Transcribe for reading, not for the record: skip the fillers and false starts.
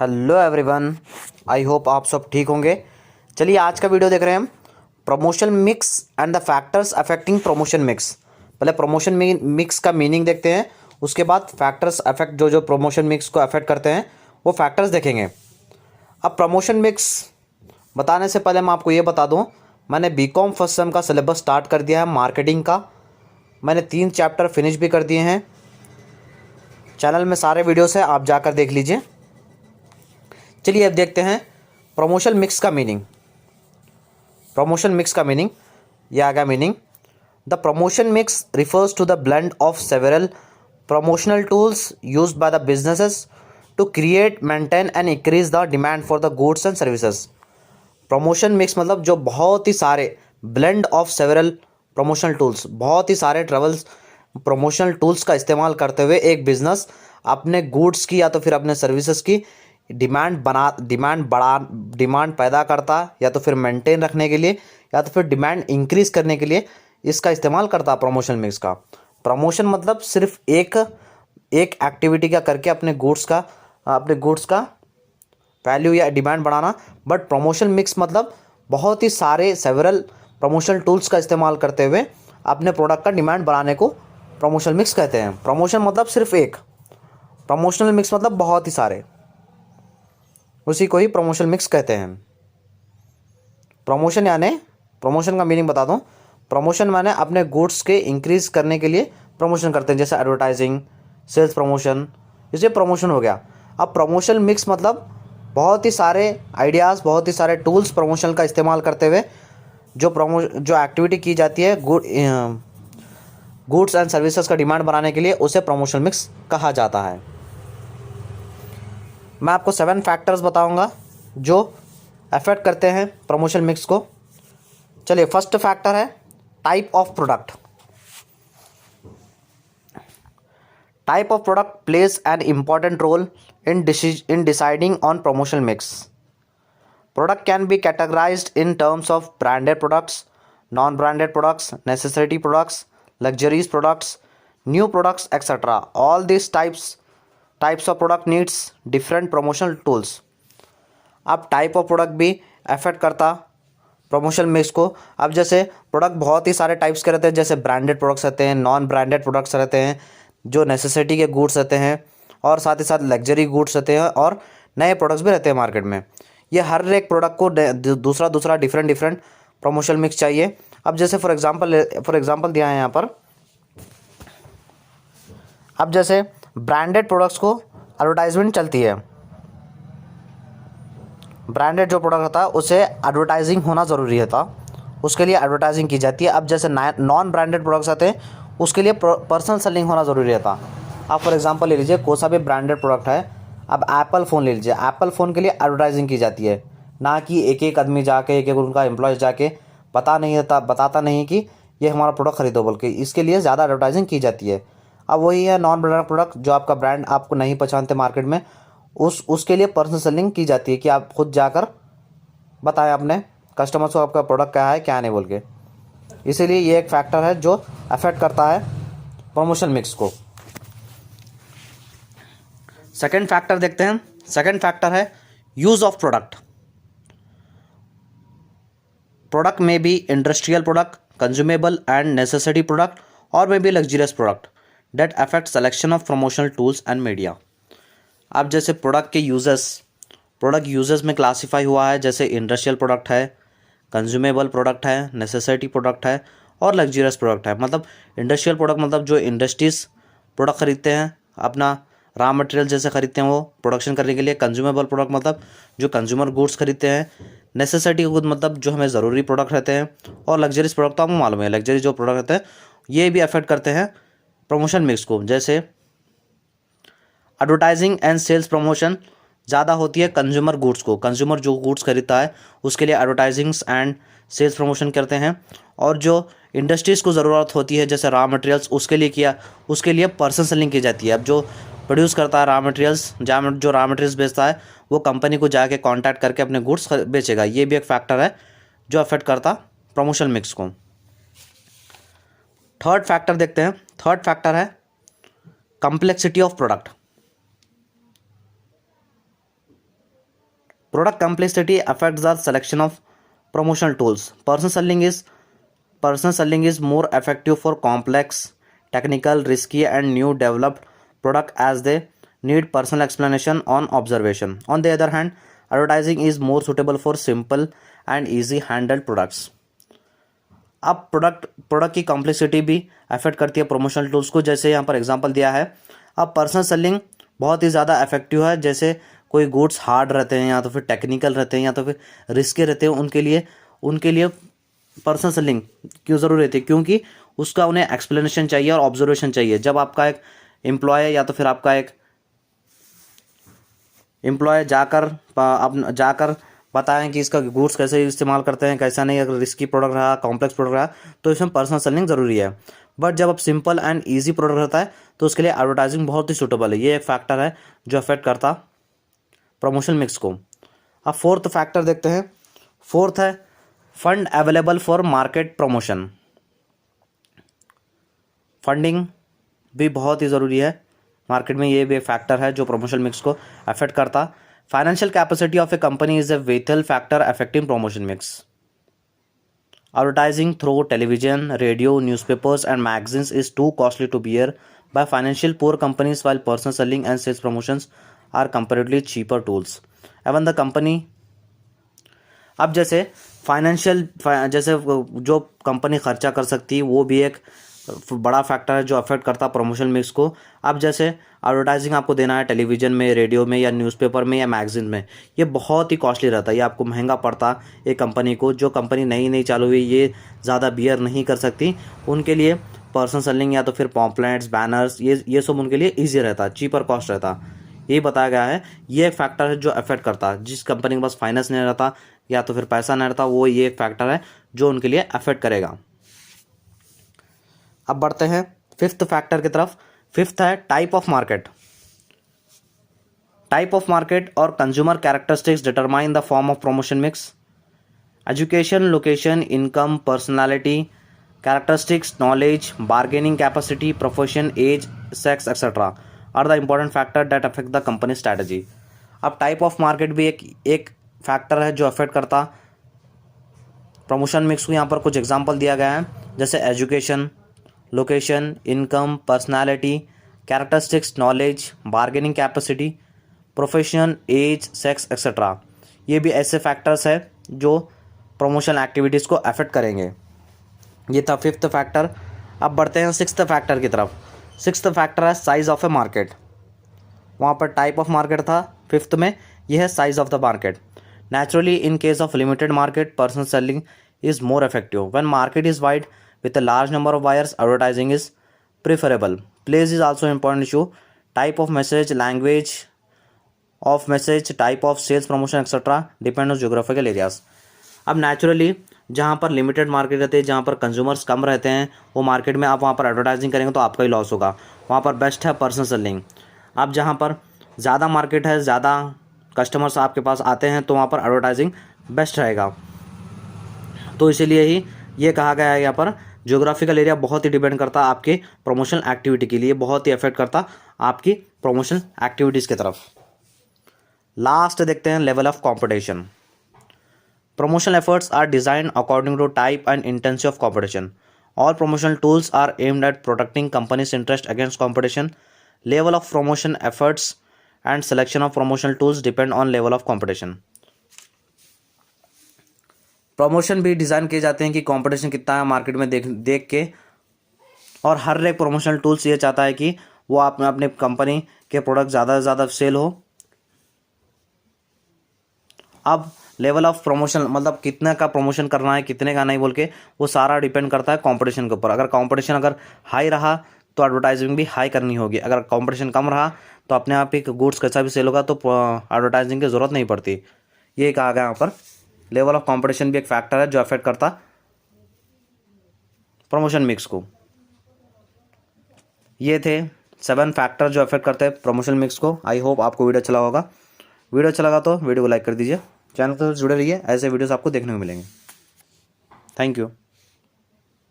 Hello everyone, I hope आप सब ठीक होंगे। चलिए आज का वीडियो देख रहे हैं हम promotion mix and the factors affecting promotion mix. पहले प्रमोशन मिक्स का मीनिंग देखते हैं, उसके बाद फैक्टर्स अफेक्ट जो जो प्रमोशन मिक्स को अफेक्ट करते हैं वो फैक्टर्स देखेंगे। अब प्रमोशन मिक्स बताने से पहले मैं आपको ये बता दूं, मैंने बीकॉम फर्स्ट सेम का सिलेबस स्टार्ट कर दिया है मार्केटिंग का। मैंने 3 चैप्टर फिनिश भी कर दिए हैं। चैनल में सारे वीडियोस हैं, आप जाकर देख लीजिए। चलिए अब देखते हैं प्रमोशन मिक्स का मीनिंग। प्रमोशन मिक्स का मीनिंग यह आ गया meaning, the promotion mix refers to the blend of several promotional tools used by the businesses to create, maintain and increase the demand for the goods and services. Promotion mix मतलब जो बहुत ही सारे blend of several promotional tools, बहुत ही सारे travels promotional tools का इस्तेमाल करते हुए एक बिजनेस अपने गुड्स की या तो फिर अपने सर्विसेज की डिमांड पैदा करता, या तो फिर मेंटेन रखने के लिए या तो फिर डिमांड इंक्रीज करने के लिए इसका इस्तेमाल करता प्रमोशन मिक्स का। प्रमोशन मतलब सिर्फ एक एक्टिविटी का करके अपने गुड्स का वैल्यू या डिमांड बढ़ाना, बट प्रमोशन मिक्स मतलब बहुत ही सारे सेवरल प्रमोशनल टूल्स का इस्तेमाल करते हुए अपने प्रोडक्ट का डिमांड बढ़ाने को प्रमोशन मिक्स कहते हैं। प्रमोशन मतलब सिर्फ एक, प्रमोशनल मिक्स मतलब बहुत ही सारे, उसी को ही प्रमोशन मिक्स कहते हैं। प्रमोशन यानी, प्रमोशन का मीनिंग बता दूं, प्रमोशन माने अपने गुड्स के इंक्रीज करने के लिए प्रमोशन करते हैं, जैसे एडवर्टाइजिंग, सेल्स प्रमोशन, इसे प्रमोशन हो गया। अब प्रमोशन मिक्स मतलब बहुत ही सारे आइडियाज़, बहुत ही सारे टूल्स प्रमोशन का इस्तेमाल करते हुए जो एक्टिविटी की जाती है गुड्स एंड सर्विसेज का डिमांड बनाने के लिए, उसे प्रमोशन मिक्स कहा जाता है। मैं आपको 7 फैक्टर्स बताऊंगा जो अफेक्ट करते हैं प्रमोशन मिक्स को। चलिए, फर्स्ट फैक्टर है type of product. Type of product plays an important role in deciding on promotion mix. Product can be categorized in terms of branded products, non-branded products, necessity products, luxuries products, new products, etc. All these types of product needs different promotional tools. अब type of product भी affect करता promotion mix को। अब जैसे product बहुत ही सारे types के रहते हैं, जैसे ब्रांडेड प्रोडक्ट्स रहते हैं, नॉन ब्रांडेड प्रोडक्ट्स रहते हैं, जो नेसेसिटी के गुड्स रहते हैं, और साथ ही साथ लग्जरी गुड्स रहते हैं, और नए प्रोडक्ट्स भी रहते हैं मार्केट में। ये हर एक प्रोडक्ट को दूसरा डिफरेंट प्रमोशन मिक्स चाहिए। अब जैसे फॉर एग्जांपल दिया है यहाँ पर। अब जैसे ब्रांडेड प्रोडक्ट्स को एडवर्टाइजमेंट चलती है, ब्रांडेड जो प्रोडक्ट होता है उसे एडवर्टाइजिंग होना ज़रूरी होता, उसके लिए एडवर्टाइजिंग की जाती है। अब जैसे नॉन ब्रांडेड प्रोडक्ट्स आते हैं, उसके लिए पर्सनल सेलिंग होना ज़रूरी रहता। आप फॉर एग्जांपल ले लीजिए, कोई सा भी ब्रांडेड प्रोडक्ट है, अब एप्पल फ़ोन ले लीजिए, एप्पल फ़ोन के लिए एडवर्टाइजिंग की जाती है, ना कि एक एक आदमी जाके, एक एक उनका एम्प्लॉय जाके बताता नहीं कि ये हमारा प्रोडक्ट खरीदो बोल के, इसके लिए ज़्यादा एडवर्टाइजिंग की जाती है। अब वही है नॉन ब्रांडेड प्रोडक्ट, जो आपका ब्रांड आपको नहीं पहचानते मार्केट में, उसके लिए पर्सनल सेलिंग की जाती है कि आप खुद जाकर बताएं अपने कस्टमर्स को आपका प्रोडक्ट क्या है क्या नहीं बोल के। इसीलिए ये एक फैक्टर है जो अफेक्ट करता है प्रमोशन मिक्स को। सेकेंड फैक्टर देखते हैं। सेकेंड फैक्टर है यूज ऑफ प्रोडक्ट। प्रोडक्ट में be industrial product, consumable and necessity product, और may be luxurious product that affect selection of promotional tools and media. अब जैसे प्रोडक्ट यूजेस में classify हुआ है, जैसे इंडस्ट्रियल प्रोडक्ट है, कंज्यूमेबल प्रोडक्ट है, नेसेसिटी प्रोडक्ट है, और लग्जरियस प्रोडक्ट है। मतलब इंडस्ट्रियल प्रोडक्ट मतलब जो इंडस्ट्रीज प्रोडक्ट खरीदते हैं, अपना रॉ मटेरियल जैसे खरीदते हैं वो प्रोडक्शन करने के लिए। कंज्यूमेबल प्रोडक्ट मतलब जो कंज्यूमर गुड्स खरीदते हैं। नेसेसिटी गुड मतलब जो हमें ज़रूरी प्रोडक्ट रहते हैं। और लग्जरीज प्रोडक्ट तो आपको मालूम है, लग्जरी जो प्रोडक्ट रहते हैं ये भी अफेक्ट करते हैं प्रमोशन मिक्स को। जैसे एडवर्टाइजिंग एंड सेल्स प्रमोशन ज़्यादा होती है कंज्यूमर गुड्स को, कंज्यूमर जो गुड्स खरीदता है उसके लिए एडवर्टाइजिंग्स एंड सेल्स प्रमोशन करते हैं। और जो इंडस्ट्रीज़ को ज़रूरत होती है जैसे रॉ मटेरियल्स, उसके लिए पर्सन सेलिंग की जाती है। अब जो प्रोड्यूस करता है रॉ मटेरियल्स, जो रॉ मटेरियल्स बेचता है, वो कंपनी को जाके कांटेक्ट करके अपने गुड्स बेचेगा। ये भी एक फैक्टर है जो अफेक्ट करता प्रमोशन मिक्स को। थर्ड फैक्टर देखते हैं। थर्ड फैक्टर है complexity of product. Product complexity affects the selection of promotional tools. Personal selling is more effective for complex, technical, risky and new developed product as they need personal explanation on observation. On the other hand, advertising is more suitable for simple and easy handled products. अब product की complexity भी affect करती है promotional tools को, जैसे यहाँ पर example दिया है। अब पर्सनल सेलिंग बहुत ही ज़्यादा इफेक्टिव है, जैसे कोई गुड्स हार्ड रहते हैं या तो फिर टेक्निकल रहते हैं या तो फिर रिस्की रहते हैं, उनके लिए पर्सनल सेलिंग क्यों ज़रूरी रहती है, क्योंकि उसका उन्हें एक्सप्लेनेशन चाहिए और ऑब्जर्वेशन चाहिए। जब आपका एक एम्प्लॉय या तो फिर आपका एक एम्प्लॉय जाकर बताएं कि इसका गुड्स कैसे इस्तेमाल करते हैं, कैसा नहीं, अगर रिस्की प्रोडक्ट रहा, कॉम्प्लेक्स प्रोडक्ट रहा, तो इसमें पर्सनल सेलिंग ज़रूरी है। बट जब अब सिंपल एंड ईजी प्रोडक्ट रहता है तो उसके लिए एडवर्टाइजिंग बहुत ही सूटेबल है। ये एक फैक्टर है जो अफेक्ट करता प्रमोशन मिक्स को। अब फोर्थ फैक्टर देखते हैं। फोर्थ है fund available for market promotion. Funding भी बहुत ही ज़रूरी है मार्केट में, ये भी एक फैक्टर है जो प्रमोशन मिक्स को अफेक्ट करता। Financial capacity of A company is a whittle factor affecting promotion mix. Advertising through television, radio, newspapers and magazines is too costly to bear by financial poor companies, while personal selling and sales promotions are comparatively cheaper tools. Even the company, अब जैसे जैसे जो company खर्चा कर सकती है वो भी एक बड़ा फैक्टर है जो अफेक्ट करता है प्रमोशन मिक्स को। अब जैसे एडवर्टाइजिंग आपको देना है टेलीविज़न में, रेडियो में या न्यूज़पेपर में या मैगजीन में, ये बहुत ही कॉस्टली रहता है, ये आपको महंगा पड़ता एक कंपनी को। जो कंपनी नई चालू हुई ये ज़्यादा बियर नहीं कर सकती, उनके लिए पर्सनल सेलिंग या तो फिर पॉम्पलेट्स, बैनर्स, ये सब उनके लिए ईजी रहता, चीपर कॉस्ट रहता। ये बताया गया है, ये एक फैक्टर है जो अफेक्ट करता। जिस कंपनी के पास फाइनेंस नहीं रहता या तो फिर पैसा नहीं रहता, वो ये एक फैक्टर है जो उनके लिए अफेक्ट करेगा। अब बढ़ते हैं फिफ्थ फैक्टर की तरफ। फिफ्थ है type of market. Type of market और consumer characteristics determine the form of promotion mix. Education, location, income, personality, characteristics, knowledge, bargaining capacity, profession, age, sex etcetera are the important factor that affect the company strategy. अब type of market भी एक factor है जो affect करता promotion mix को। यहाँ पर कुछ एग्जाम्पल दिया गया है, जैसे education, location, income, personality, characteristics, knowledge, bargaining capacity, profession, age, sex etcetera. ये भी ऐसे फैक्टर्स है जो प्रमोशन एक्टिविटीज़ को अफेक्ट करेंगे। ये था फिफ्थ फैक्टर। अब बढ़ते हैं सिक्स्थ फैक्टर की तरफ। सिक्स्थ फैक्टर है साइज ऑफ ए मार्केट। वहाँ पर टाइप ऑफ मार्केट था फिफ्थ में, यह है size of the market. Naturally in case of limited market personal selling is more effective. When market is wide with a large number of buyers, advertising is preferable. Place is also an important issue. Type of message, language of message, type of sales promotion etc. depend on geographical areas. अब naturally जहाँ पर limited market रहते हैं, जहाँ पर consumers कम रहते हैं, वो मार्केट में आप वहाँ पर एडवर्टाइजिंग करेंगे तो आपका ही लॉस होगा। वहाँ पर बेस्ट है पर्सनल सेलिंग। अब जहाँ पर ज़्यादा मार्केट है, ज़्यादा कस्टमर्स आपके पास आते हैं, तो वहाँ पर एडवर्टाइजिंग बेस्ट रहेगा। तो इसीलिए ही ये कहा गया है यहाँ पर ज्योग्राफिकल एरिया बहुत ही डिपेंड करता आपके प्रमोशनल एक्टिविटी के लिए, बहुत ही अफेक्ट करता आपकी प्रमोशनल एक्टिविटीज़ की तरफ। लास्ट देखते हैं level of competition. Promotional efforts are designed according to type and intensity of competition. All promotional tools are aimed at protecting companies interest against competition. Level of promotion efforts and selection of promotional tools depend on level of competition. Promotion भी design किए जाते हैं कि competition कितना है market में देख के, और हर एक प्रमोशनल टूल्स ये चाहता है कि वो आप अपने कंपनी के प्रोडक्ट ज़्यादा से ज़्यादा सेल हो। अब लेवल ऑफ प्रमोशन मतलब कितने का प्रमोशन करना है, कितने का नहीं बोल के, वो सारा डिपेंड करता है कंपटीशन के ऊपर। अगर कंपटीशन अगर हाई रहा तो एडवर्टाइजिंग भी हाई करनी होगी, अगर कंपटीशन कम रहा तो अपने आप ही गुड्स कैसा भी सेल होगा तो एडवर्टाइजिंग की ज़रूरत नहीं पड़ती। ये कहा गया यहाँ पर। लेवल ऑफ कंपटीशन भी एक फैक्टर है जो अफेक्ट करता प्रमोशन मिक्स को। ये थे 7 फैक्टर जो अफेक्ट करते हैं प्रमोशन मिक्स को। आई होप आपको वीडियो अच्छा लगा होगा। वीडियो अच्छा लगा तो वीडियो को लाइक कर दीजिए, चैनल से जुड़े रहिए, ऐसे वीडियोस आपको देखने को मिलेंगे। Thank you.